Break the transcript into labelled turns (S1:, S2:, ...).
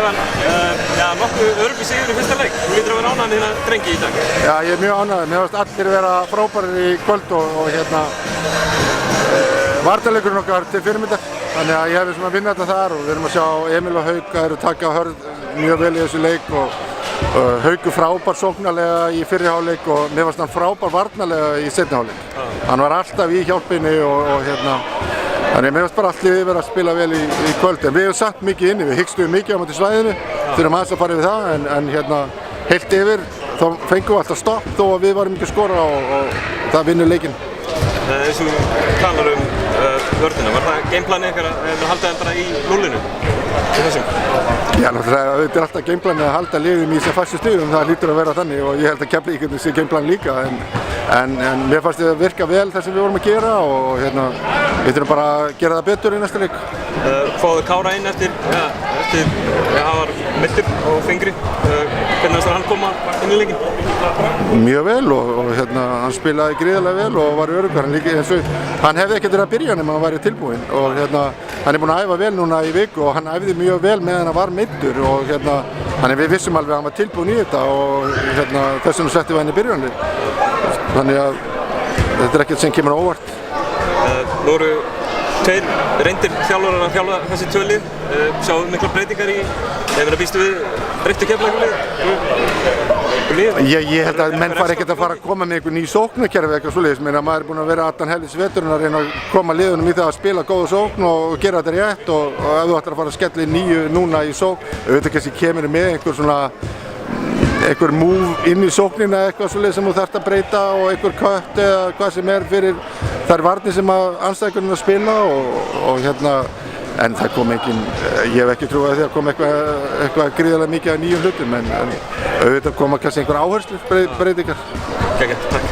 S1: Sævar, nokkuð öruggur sigur í fyrsta leik. Þú lítur að vera ánægður með þína drengi í dag.
S2: Já, ég er mjög ánægður. Mér finnst allir vera frábærir í kvöld og varnarleikurinn okkar til fyrirmyndar. Þannig að ég hef svona að vinna þetta þar og við erum að sjá Emil og Hauk að taka Hörð mjög vel í þessu leik og Haukur frábær sóknarlega í fyrri hálfleik og mér fannst hann frábær varnarlega í seinni hálfleik. Hann var alltaf í hjálpinni og þannig að mér finnst bara allt liðið verið að spila vel í kvöld. En við hefum satt mikið inni, við hyggstuðum mikið á móti svæðinu, þurfum aðeins að fara yfir það en heilt yfir þá fengum við alltaf stopp þó að við varum ekki að skora og það vinnur leikinn.
S1: Eins og þú talar vörðina, var það gameplanið ykkar að halda þeim bara í núllinu?
S2: Já, náttúrulega þetta er alltaf gameplanið að halda liðum í sem fæstu stigum, það lítur að vera þannig og ég held að Keflavík sé gameplan líka en mér fannst þetta virka vel það sem við vorum að gera og við þurfum bara að gera það betur í næsta leik.
S1: Fáðu Kára inn eftir hann var meiddur og fingri. Hvernig fannst hann koma inn í leikinn?
S2: Mjög vel og hann spilaði gríðarlega vel og var öruggur. Hann hefði ekkert verið að byrja nema hann væri tilbúinn og hann er búinn að æfa vel núna í viku og hann æfði mjög vel meðan hann var meiddur og þannig við vissum alveg að hann var tilbúinn í þetta og þess vegna settum við hann í byrjunarlið. Þannig að þetta er ekkert sem kemur á óvart.
S1: Nú eru tveir reyndir þjálfarar að þjálfa þessi tvö lið. Sjáum miklar breytingar í, býstu við breyttu Keflavíkurlið?
S2: Ég held að menn fari ekkert að fara að koma með einhver ný sóknarkerfi eitthvað svoleiðis. Maður er búinn að vera allan helvítis veturinn að reyna að koma liðunum í það að spila góða sókn og gera þetta rétt og ef þú ætlar að fara að skella í nýju núna í sókn, auðvitað kannski kemur með einhver move inn í sóknina eitthvað svoleiðis sem þú þarft að breyta og einhver kött eða hvað sem er fyrir þær varnir sem andstæðingurinn að spila og en það kom engin, ég hef ekki trúið að því að kom eitthvað gríðarlega mikið af nýjum hlutum en auðvitað koma kannski einhver áherslur breytingar.
S1: Takk.